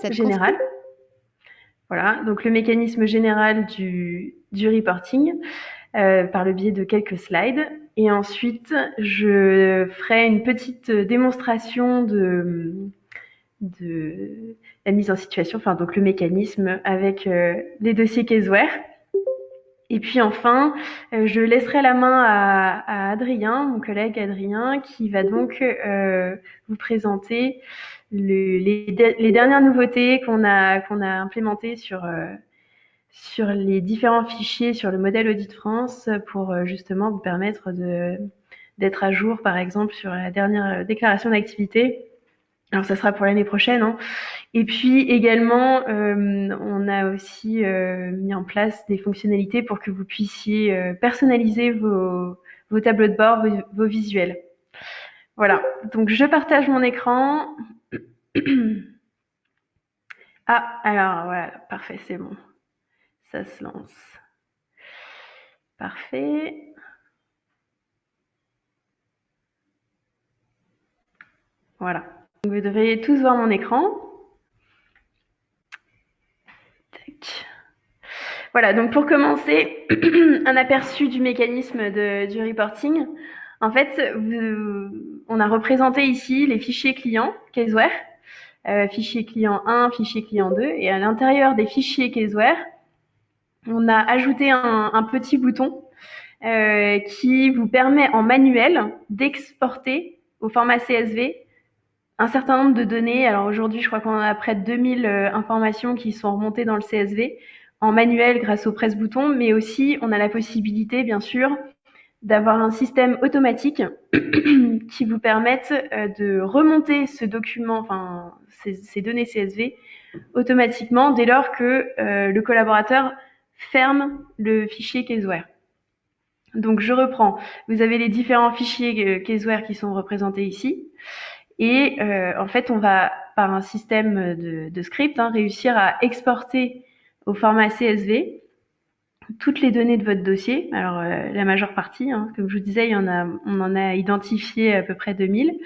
cette général. config. Voilà, donc le mécanisme général du reporting par le biais de quelques slides. Et ensuite, je ferai une petite démonstration de la mise en situation, enfin donc le mécanisme avec les dossiers Caseware. Et puis enfin, je laisserai la main à Adrien, mon collègue Adrien, qui va donc vous présenter les dernières nouveautés qu'on a implémentées sur les différents fichiers sur le modèle Audit France pour justement vous permettre d'être à jour, par exemple, sur la dernière déclaration d'activité. Alors ça sera pour l'année prochaine, hein. Et puis également, on a aussi mis en place des fonctionnalités pour que vous puissiez personnaliser vos tableaux de bord, vos visuels. Voilà, donc je partage mon écran. Ah, alors voilà, parfait, c'est bon. Ça se lance. Parfait. Voilà. Donc, vous devriez tous voir mon écran. Tac. Voilà, donc pour commencer, un aperçu du mécanisme du reporting. En fait, on a représenté ici les fichiers clients Caseware, fichier client 1, fichier client 2, et à l'intérieur des fichiers Caseware, on a ajouté un petit bouton qui vous permet en manuel d'exporter au format CSV un certain nombre de données. Alors aujourd'hui, je crois qu'on a près de 2000 informations qui sont remontées dans le CSV en manuel grâce au presse-bouton, mais aussi on a la possibilité, bien sûr, d'avoir un système automatique qui vous permette de remonter ce document, enfin ces données CSV automatiquement dès lors que le collaborateur ferme le fichier Caseware. Donc je reprends. Vous avez les différents fichiers Caseware qui sont représentés ici. Et en fait, on va, par un système de script, réussir à exporter au format CSV toutes les données de votre dossier. Alors, la majeure partie, comme je vous disais, on en a identifié à peu près 2000.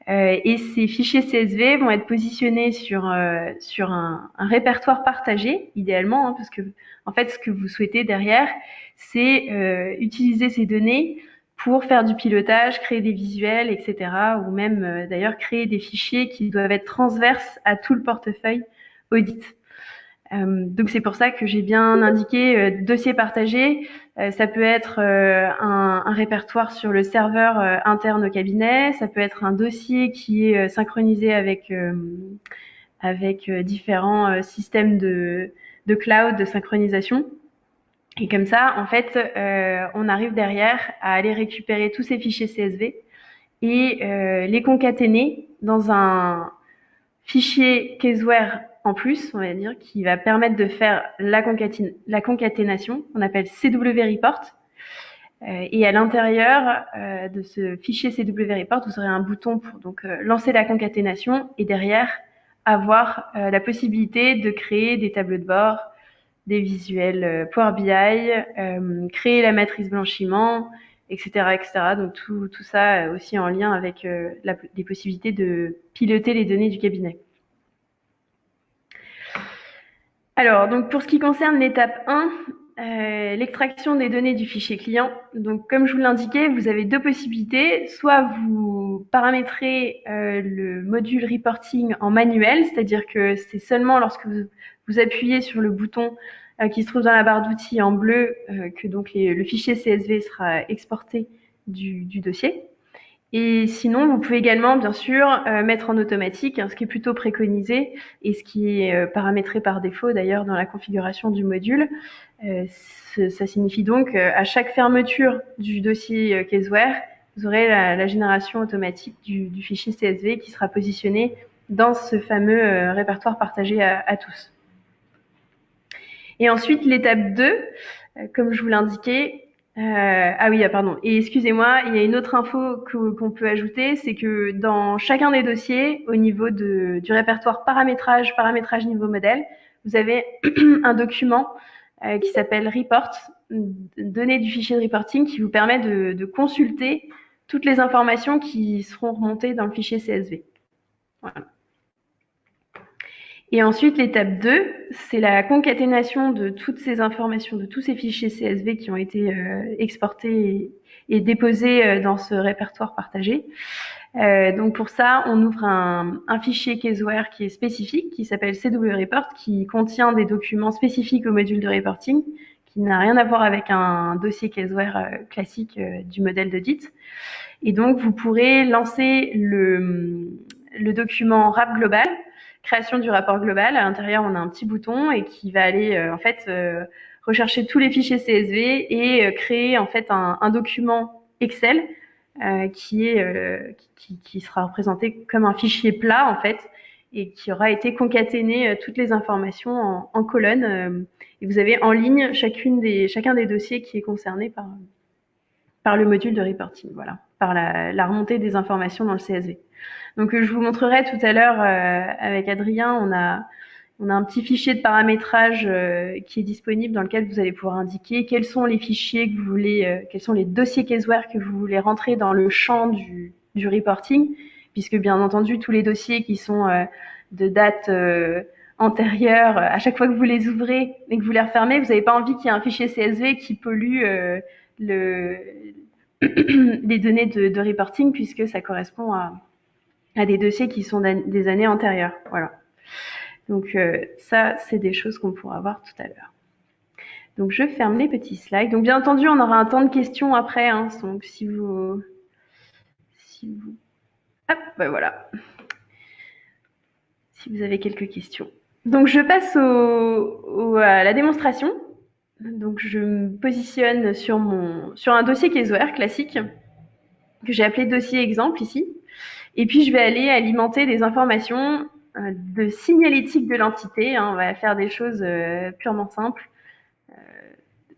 Et ces fichiers CSV vont être positionnés sur un répertoire partagé, idéalement, parce que en fait, ce que vous souhaitez derrière, c'est utiliser ces données pour faire du pilotage, créer des visuels, etc. Ou même d'ailleurs créer des fichiers qui doivent être transverses à tout le portefeuille audit. Donc c'est pour ça que j'ai bien indiqué dossier partagé. Ça peut être un répertoire sur le serveur interne au cabinet. Ça peut être un dossier qui est synchronisé avec différents systèmes de cloud, de synchronisation. Et comme ça, en fait, on arrive derrière à aller récupérer tous ces fichiers CSV et les concaténer dans un fichier Caseware en plus, on va dire, qui va permettre de faire la concaténation, on appelle CW Report. Et à l'intérieur de ce fichier CW Report, vous aurez un bouton pour donc lancer la concaténation et derrière avoir la possibilité de créer des tableaux de bord, des visuels Power BI, créer la matrice blanchiment, etc., etc. Donc tout ça aussi en lien avec les possibilités de piloter les données du cabinet. Alors, donc pour ce qui concerne l'étape 1, l'extraction des données du fichier client. Donc, comme je vous l'indiquais, vous avez deux possibilités. Soit vous paramétrez le module reporting en manuel, c'est-à-dire que c'est seulement lorsque vous appuyez sur le bouton qui se trouve dans la barre d'outils en bleu que donc le fichier CSV sera exporté du dossier. Et sinon, vous pouvez également, bien sûr, mettre en automatique, ce qui est plutôt préconisé et ce qui est paramétré par défaut d'ailleurs dans la configuration du module. Ça signifie donc à chaque fermeture du dossier Caseware, vous aurez la génération automatique du fichier CSV qui sera positionné dans ce fameux répertoire partagé à tous. Et ensuite, l'étape 2, comme je vous l'indiquais, ah oui, pardon. Et excusez-moi, il y a une autre info qu'on peut ajouter, c'est que dans chacun des dossiers, au niveau du répertoire paramétrage niveau modèle, vous avez un document qui s'appelle Report, données du fichier de reporting, qui vous permet de consulter toutes les informations qui seront remontées dans le fichier CSV. Voilà. Et ensuite, l'étape 2, c'est la concaténation de toutes ces informations, de tous ces fichiers CSV qui ont été exportés et déposés dans ce répertoire partagé. Donc pour ça, on ouvre un fichier Caseware qui est spécifique, qui s'appelle CW Report, qui contient des documents spécifiques au module de reporting, qui n'a rien à voir avec un dossier Caseware classique du modèle d'audit. Et donc vous pourrez lancer le document RAP global, création du rapport global. À l'intérieur, on a un petit bouton et qui va aller rechercher tous les fichiers CSV et créer en fait un document Excel qui sera représenté comme un fichier plat en fait et qui aura été concaténé toutes les informations en colonnes. Et vous avez en ligne chacun des dossiers qui est concerné par le module de reporting, voilà, par la remontée des informations dans le CSV. Donc je vous montrerai tout à l'heure avec Adrien, on a un petit fichier de paramétrage qui est disponible dans lequel vous allez pouvoir indiquer quels sont les fichiers que vous voulez, quels sont les dossiers Caseware que vous voulez rentrer dans le champ du reporting, puisque bien entendu tous les dossiers qui sont de date antérieure, à chaque fois que vous les ouvrez et que vous les refermez, vous n'avez pas envie qu'il y ait un fichier CSV qui pollue le, les données de reporting puisque ça correspond à des dossiers qui sont des années antérieures. Voilà. Donc ça, c'est des choses qu'on pourra voir tout à l'heure. Donc je ferme les petits slides. Donc bien entendu, on aura un temps de questions après. Hein, donc si vous, hop, ben voilà. Si vous avez quelques questions. Donc je passe à la démonstration. Donc je me positionne sur un dossier Caseware classique que j'ai appelé dossier exemple ici. Et puis je vais aller alimenter des informations de signalétique de l'entité. Hein, on va faire des choses purement simples.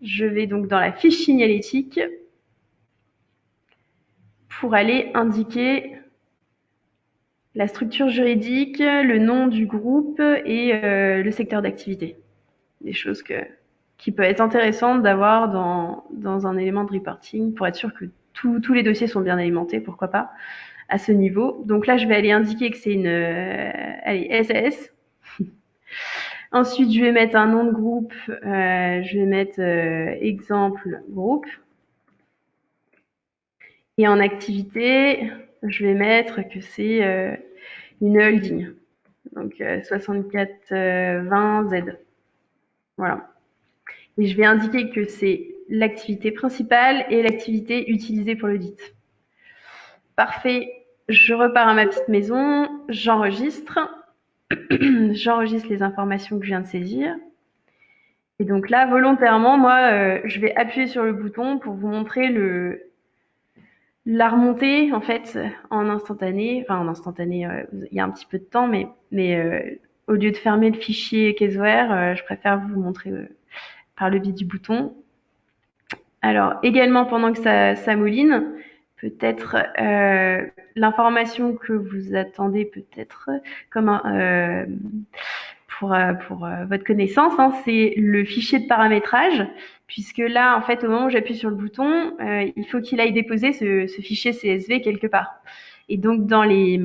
Je vais donc dans la fiche signalétique pour aller indiquer la structure juridique, le nom du groupe et le secteur d'activité. Des choses qui peuvent être intéressantes d'avoir dans un élément de reporting pour être sûr que tous les dossiers sont bien alimentés, pourquoi pas, à ce niveau. Donc là, je vais aller indiquer que c'est une SAS. Ensuite, je vais mettre un nom de groupe. Je vais mettre exemple groupe. Et en activité, je vais mettre que c'est une holding. Donc 6420Z. Voilà. Et je vais indiquer que c'est l'activité principale et l'activité utilisée pour l'audit. Parfait. Je repars à ma petite maison, j'enregistre. J'enregistre les informations que je viens de saisir. Et donc là, volontairement, moi, je vais appuyer sur le bouton pour vous montrer la remontée, en fait, en instantané. Enfin, en instantané, il y a un petit peu de temps, mais au lieu de fermer le fichier Caseware, je préfère vous montrer par le biais du bouton. Alors, également, pendant que ça mouline, peut-être l'information que vous attendez peut-être comme pour votre connaissance, hein, c'est le fichier de paramétrage, puisque là, en fait, au moment où j'appuie sur le bouton, il faut qu'il aille déposer ce fichier CSV quelque part. Et donc, dans les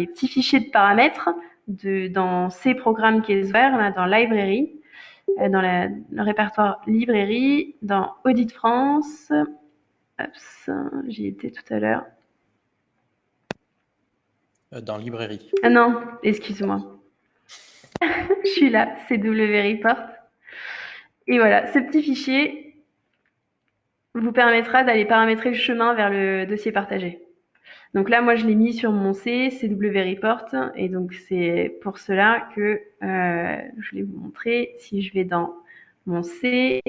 petits fichiers de paramètres, dans ces programmes Caseware, là, dans Library, dans le répertoire librairie, dans Audit France, j'y étais tout à l'heure. Dans librairie. Ah non, excuse-moi. Je suis là, CW Report. Et voilà, ce petit fichier vous permettra d'aller paramétrer le chemin vers le dossier partagé. Donc là, moi, je l'ai mis sur mon C, CW Report, et donc c'est pour cela que je vais vous montrer. Si je vais dans mon C,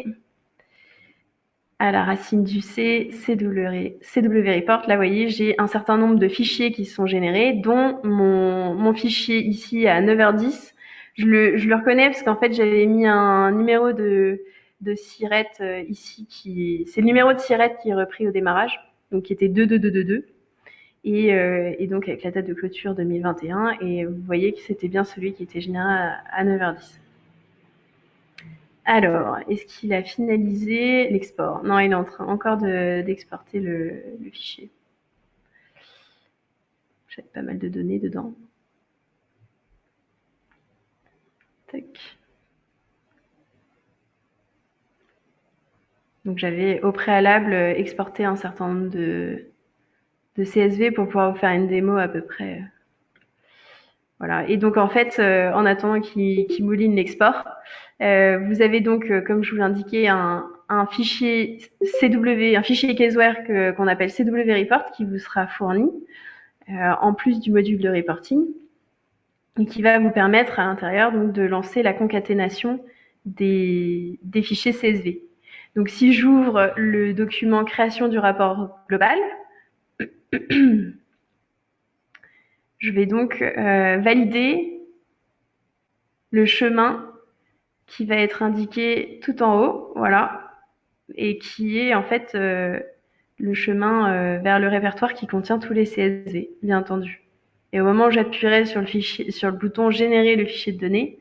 à la racine du C, CW Report, là, vous voyez, j'ai un certain nombre de fichiers qui sont générés, dont mon fichier ici à 9h10. Je le reconnais parce qu'en fait, j'avais mis un numéro de SIRET ici, c'est le numéro de SIRET qui est repris au démarrage, donc qui était 22222. Et donc avec la date de clôture 2021, et vous voyez que c'était bien celui qui était généré à 9h10. Alors, est-ce qu'il a finalisé l'export? Non, il est en train encore d'exporter le fichier. J'avais pas mal de données dedans. Tac. Donc j'avais au préalable exporté un certain nombre de CSV pour pouvoir vous faire une démo à peu près. Voilà. Et donc en fait, en attendant qu'il mouline l'export, vous avez donc, comme je vous l'indiquais, un fichier CW, un fichier Caseware qu'on appelle CW Report qui vous sera fourni en plus du module de reporting et qui va vous permettre à l'intérieur donc de lancer la concaténation des fichiers CSV. Donc si j'ouvre le document création du rapport global, je vais donc valider le chemin qui va être indiqué tout en haut, voilà, et qui est en fait le chemin vers le répertoire qui contient tous les CSV, bien entendu. Et au moment où j'appuierai sur le bouton générer le fichier de données,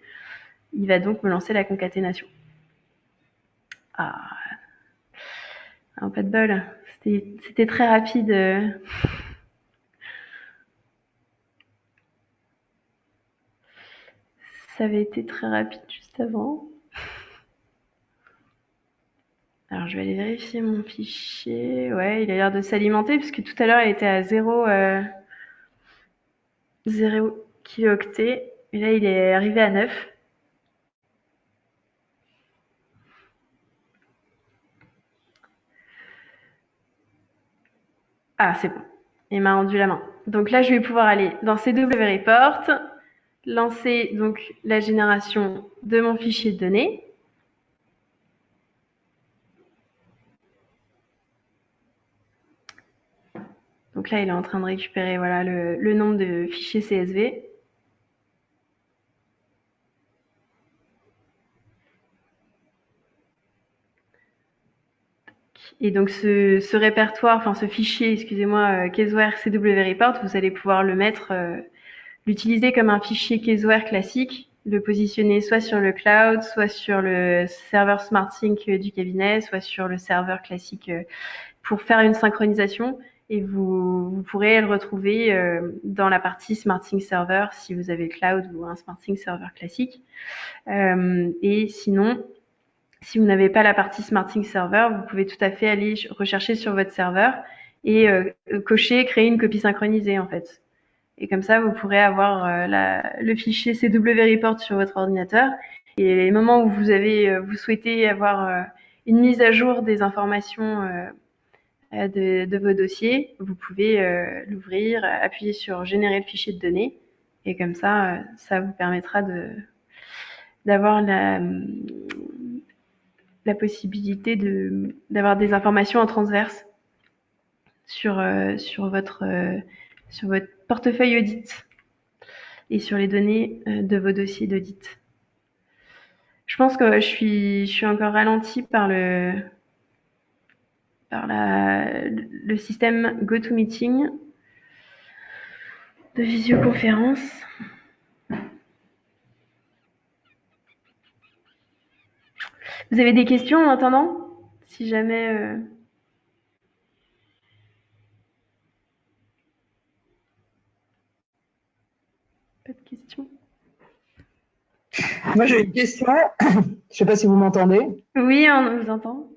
il va donc me lancer la concaténation. Ah, pas de bol. C'était très rapide. Ça avait été très rapide juste avant. Alors je vais aller vérifier mon fichier. Ouais, il a l'air de s'alimenter puisque tout à l'heure il était à 0 kilooctets et là il est arrivé à 9. Ah, c'est bon. Il m'a rendu la main. Donc là, je vais pouvoir aller dans CW Report, lancer donc la génération de mon fichier de données. Donc là, il est en train de récupérer voilà, le nombre de fichiers CSV. Et donc ce répertoire, enfin ce fichier, excusez-moi, Caseware CW Report, vous allez pouvoir le mettre, l'utiliser comme un fichier Caseware classique, le positionner soit sur le cloud, soit sur le serveur SmartSync du cabinet, soit sur le serveur classique pour faire une synchronisation. Et vous pourrez le retrouver dans la partie SmartSync Server si vous avez le cloud ou un SmartSync Server classique. Et sinon, si vous n'avez pas la partie SmartSync Server, vous pouvez tout à fait aller rechercher sur votre serveur et cocher, créer une copie synchronisée en fait. Et comme ça, vous pourrez avoir le fichier CW Report sur votre ordinateur. Et les moments où vous souhaitez avoir une mise à jour des informations de vos dossiers, vous pouvez l'ouvrir, appuyer sur générer le fichier de données. Et comme ça, ça vous permettra d'avoir la possibilité d'avoir des informations en transverse sur votre portefeuille audit et sur les données de vos dossiers d'audit. Je pense que je suis encore ralentie par le système GoToMeeting de visioconférence. Vous avez des questions en attendant? Si jamais... Pas de questions? Moi, j'ai une question. Je ne sais pas si vous m'entendez. Oui, on vous entend.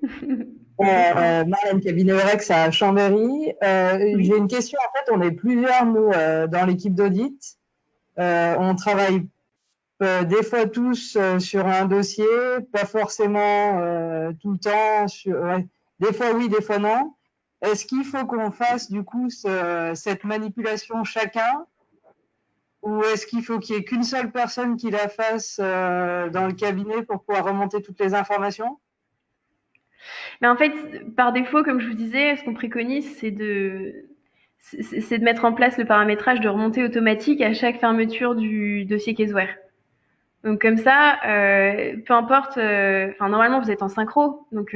Marlène, cabinet Orex à Chambéry. Oui. J'ai une question. En fait, on est plusieurs, nous, dans l'équipe d'audit. On travaille des fois tous sur un dossier, pas forcément tout le temps. Ouais. Des fois oui, des fois non. Est-ce qu'il faut qu'on fasse du coup cette manipulation chacun, ou est-ce qu'il faut qu'il y ait qu'une seule personne qui la fasse dans le cabinet pour pouvoir remonter toutes les informations? Mais en fait, par défaut, comme je vous disais, ce qu'on préconise, c'est de mettre en place le paramétrage de remontée automatique à chaque fermeture du dossier Caseware. Donc comme ça, peu importe, enfin normalement vous êtes en synchro, donc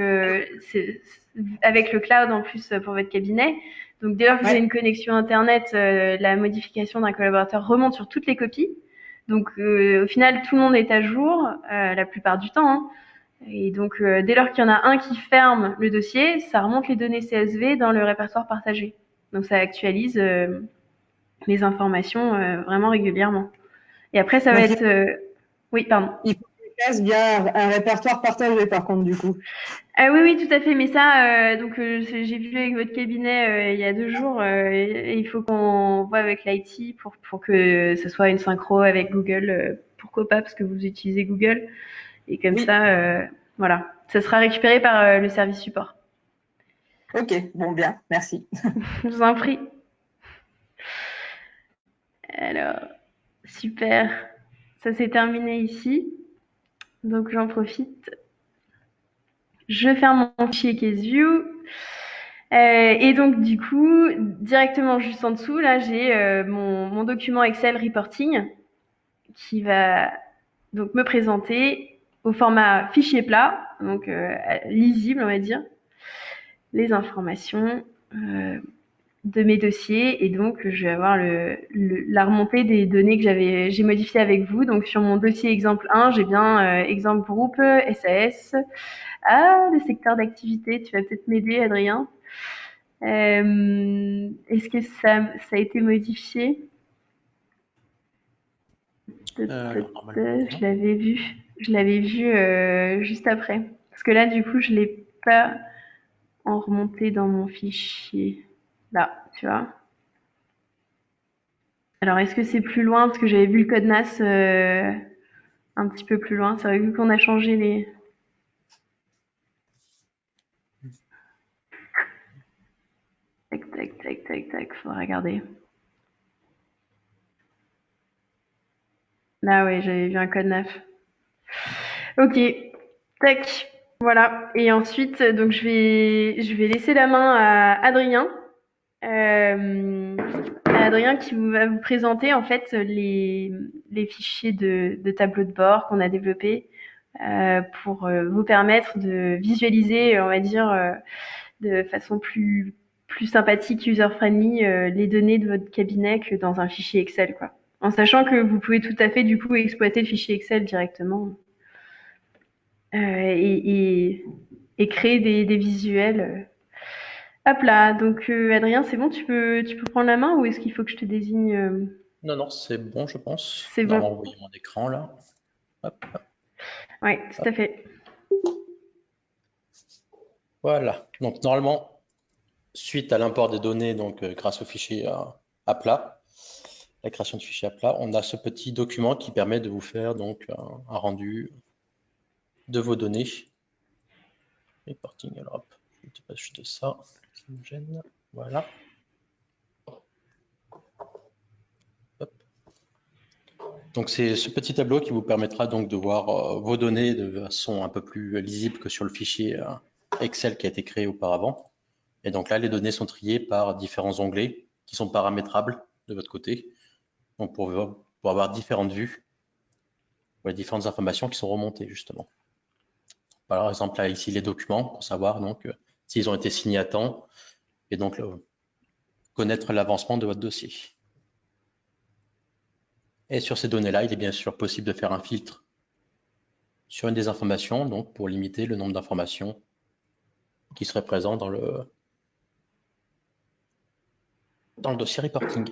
avec le cloud en plus pour votre cabinet. Donc dès lors que vous avez une connexion internet, la modification d'un collaborateur remonte sur toutes les copies. Donc au final tout le monde est à jour la plupart du temps. Hein. Et donc dès lors qu'il y en a un qui ferme le dossier, ça remonte les données CSV dans le répertoire partagé. Donc ça actualise les informations vraiment régulièrement. Et après ça va être Oui, pardon. Il faut que je fasse via un répertoire partagé, par contre, du coup. Ah oui, oui, tout à fait. Mais ça, j'ai vu avec votre cabinet il y a 2 jours. Et il faut qu'on voit avec l'IT pour que ce soit une synchro avec Google. Pourquoi pas, parce que vous utilisez Google. Et comme Oui, ça, voilà, ça sera récupéré par le service support. ok, bon, bien, merci. Je vous en prie. Alors, super. Ça s'est terminé ici. Donc j'en profite. Je ferme mon fichier CaseView. Et donc du coup, directement juste en dessous, là, j'ai mon document Excel reporting qui va donc me présenter au format fichier plat, donc lisible, on va dire, les informations de mes dossiers. Et donc je vais avoir la remontée des données que j'ai modifiées avec vous. Donc sur mon dossier exemple 1, j'ai bien exemple groupe SAS. Ah, le secteur d'activité, tu vas peut-être m'aider, Adrien. Est-ce que ça a été modifié? Alors, normalement, Je non. l'avais vu. Je l'avais vu juste après. Parce que là, du coup, je l'ai pas en remonté dans mon fichier. Là, tu vois. Alors, est-ce que c'est plus loin? Parce que j'avais vu le code NAS un petit peu plus loin. C'est vrai, vu qu'on a changé les... Tac, tac, tac, tac, tac. Faudra regarder. Là, ouais, j'avais vu un code NAF. Ok, tac. Voilà. Et ensuite, donc je vais laisser la main à Adrien. Euh, Adrien qui va vous présenter en fait les fichiers de tableau de bord qu'on a développés pour vous permettre de visualiser, on va dire, de façon plus sympathique, user-friendly, les données de votre cabinet que dans un fichier Excel, quoi. En sachant que vous pouvez tout à fait du coup exploiter le fichier Excel directement et créer des visuels. Hop là, donc Adrien, c'est bon, tu peux prendre la main ou est-ce qu'il faut que je te désigne Non, non, c'est bon, je pense. C'est bon. Normalement, vous voyez mon écran là. Hop, Oui, tout hop. à fait. Voilà. Donc, normalement, suite à l'import des données, donc grâce au fichier à plat, la création de fichiers à plat, on a ce petit document qui permet de vous faire donc un rendu de vos données. Reporting, alors hop, je ne pas juste ça, ça me gêne. Voilà. Hop. Donc c'est ce petit tableau qui vous permettra donc de voir vos données de façon un peu plus lisible que sur le fichier Excel qui a été créé auparavant. Et donc là, les données sont triées par différents onglets qui sont paramétrables de votre côté. Donc pour avoir différentes vues, pour les différentes informations qui sont remontées justement. Par exemple, là ici les documents pour savoir donc s'ils ont été signés à temps et donc connaître l'avancement de votre dossier. Et sur ces données-là, il est bien sûr possible de faire un filtre sur une des informations, donc pour limiter le nombre d'informations qui seraient présentes dans le dossier reporting.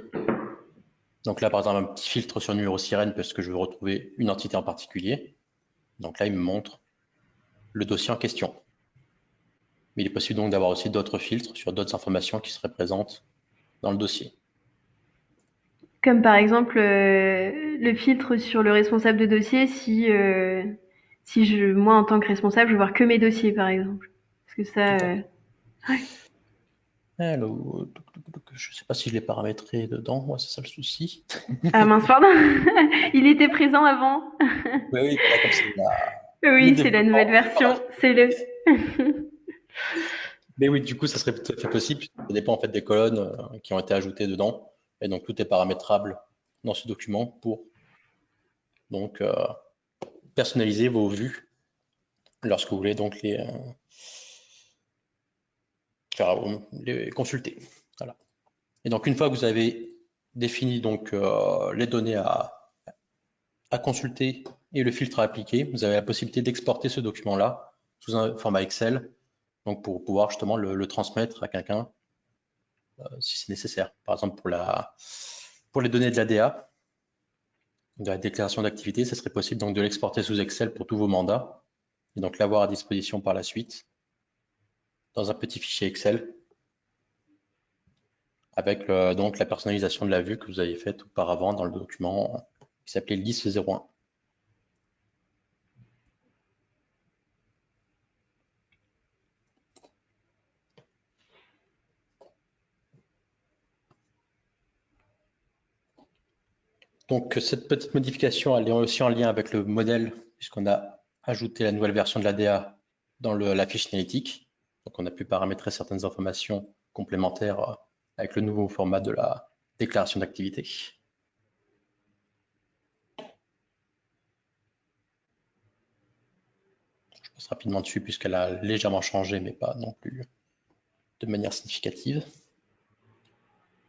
Donc là, par exemple, un petit filtre sur numéro sirène parce que je veux retrouver une entité en particulier. Donc là, il me montre le dossier en question. Mais il est possible donc d'avoir aussi d'autres filtres sur d'autres informations qui seraient présentes dans le dossier. Comme par exemple le filtre sur le responsable de dossier, si moi en tant que responsable, je veux voir que mes dossiers par exemple. Parce que Tout ça, à fait. ouais. Alors, je ne sais pas si je l'ai paramétré dedans, ouais, c'est ça le souci. Ah mince, pardon. Il était présent avant. Oui, oui, voilà, comme c'est le Oui, c'est la développement, nouvelle je l'ai version. paramétré. C'est le. Mais oui, du coup, ça serait tout à fait possible. Ça dépend en fait des colonnes qui ont été ajoutées dedans. Et donc, tout est paramétrable dans ce document pour donc personnaliser vos vues lorsque vous voulez donc les consulter. Voilà. Et donc, une fois que vous avez défini donc les données à consulter et le filtre à appliquer, vous avez la possibilité d'exporter ce document-là sous un format Excel, donc pour pouvoir justement le transmettre à quelqu'un si c'est nécessaire. Par exemple, pour les données de l'ADA, de la déclaration d'activité, ça serait possible donc de l'exporter sous Excel pour tous vos mandats et donc l'avoir à disposition par la suite dans un petit fichier Excel avec donc la personnalisation de la vue que vous avez faite auparavant dans le document qui s'appelait liste 01. Donc cette petite modification, elle est aussi en lien avec le modèle, puisqu'on a ajouté la nouvelle version de l'ADA dans la fiche analytique. Donc on a pu paramétrer certaines informations complémentaires avec le nouveau format de la déclaration d'activité. Je passe rapidement dessus puisqu'elle a légèrement changé, mais pas non plus de manière significative.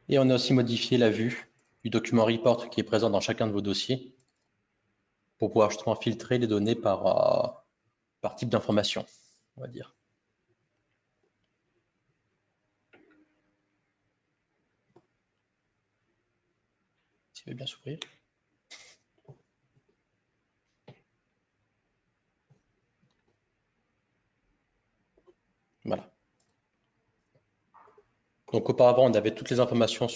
Et on a aussi modifié la vue du document report qui est présent dans chacun de vos dossiers pour pouvoir justement filtrer les données par type d'information, on va dire. Si vous voulez bien s'ouvrir. Voilà. Donc auparavant, on avait toutes les informations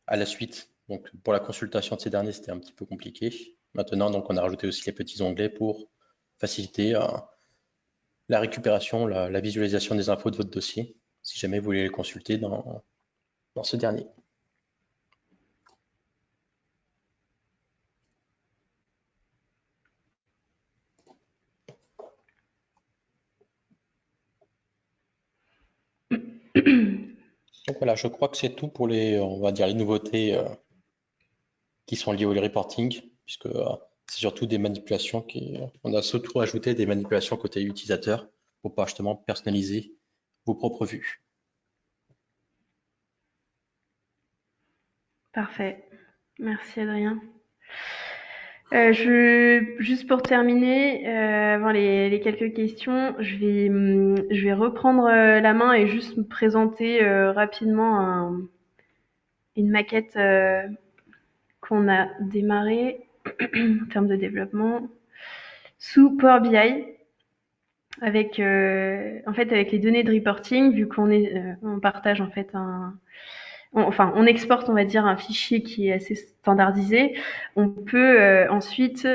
à la suite. Donc pour la consultation de ces derniers, c'était un petit peu compliqué. Maintenant, donc, on a rajouté aussi les petits onglets pour faciliter la récupération, la visualisation des infos de votre dossier, si jamais vous voulez les consulter dans ce dernier. Donc voilà, je crois que c'est tout pour on va dire, les nouveautés qui sont liées au reporting, puisque c'est surtout des manipulations on a surtout ajouté des manipulations côté utilisateur pour pas justement personnaliser vos propres vues. Parfait. Merci Adrien. Juste pour terminer, avant les quelques questions, je vais reprendre la main et juste me présenter rapidement une maquette qu'on a démarrée en termes de développement sous Power BI avec en fait avec les données de reporting, vu on partage en fait on exporte, on va dire, un fichier qui est assez standardisé. On peut ensuite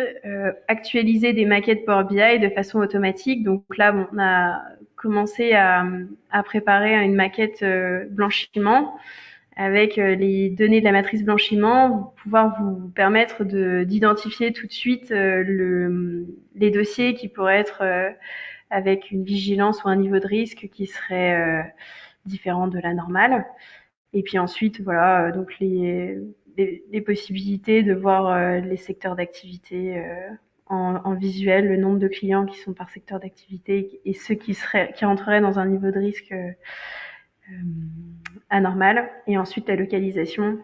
actualiser des maquettes Power BI de façon automatique. Donc là, on a commencé à préparer une maquette blanchiment avec les données de la matrice blanchiment, pouvoir vous permettre d'identifier tout de suite les dossiers qui pourraient être avec une vigilance ou un niveau de risque qui serait différent de la normale. Et puis ensuite, voilà, donc les possibilités de voir les secteurs d'activité en visuel, le nombre de clients qui sont par secteur d'activité et ceux qui rentreraient dans un niveau de risque anormal. Et ensuite, la localisation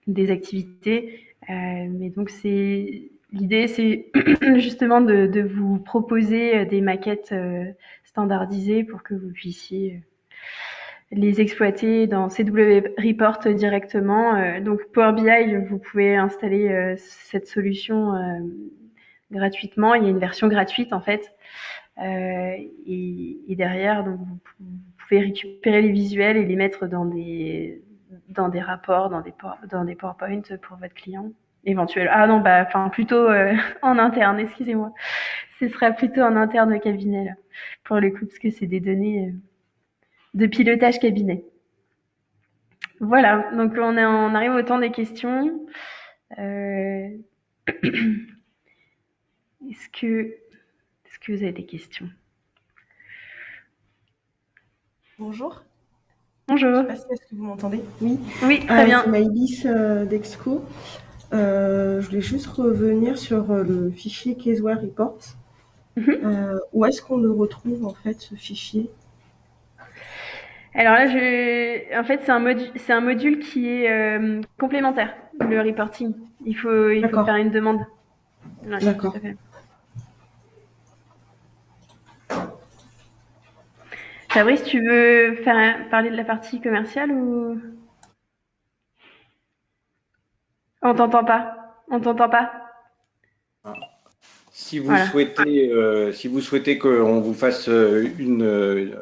des activités. Mais donc, l'idée, c'est justement de vous proposer des maquettes standardisées pour que vous puissiez les exploiter dans CW Report directement. Donc Power BI, vous pouvez installer cette solution gratuitement. Il y a une version gratuite en fait. Et derrière, donc vous pouvez récupérer les visuels et les mettre dans des rapports, dans des PowerPoint pour votre client éventuel. Ah non, enfin plutôt en interne, excusez-moi. Ce sera plutôt en interne au cabinet là, pour le coup, parce que c'est des données de pilotage cabinet. Voilà, donc on arrive au temps des questions. Est-ce que vous avez des questions? Bonjour. Bonjour. Je sais pas si est-ce que vous m'entendez? Oui. Oui, très bien. C'est Maëlys d'Exco. Je voulais juste revenir sur le fichier Caseware Reports. Où est-ce qu'on le retrouve en fait ce fichier? Alors là, en fait, c'est un module qui est complémentaire, le reporting. Il faut faire une demande. Ouais, d'accord. tout à fait. Fabrice, tu veux parler de la partie commerciale ou? On t'entend pas. On t'entend pas. Si vous Voilà. souhaitez qu'on vous fasse une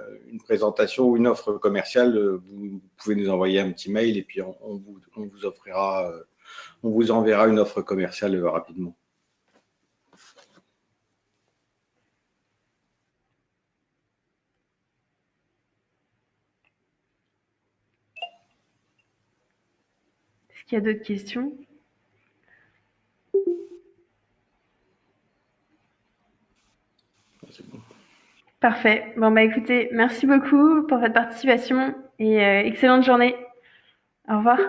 présentation ou une offre commerciale, vous pouvez nous envoyer un petit mail et puis on vous enverra une offre commerciale rapidement. Est-ce qu'il y a d'autres questions? C'est bon. Parfait. Bon, bah écoutez, merci beaucoup pour votre participation et excellente journée. Au revoir.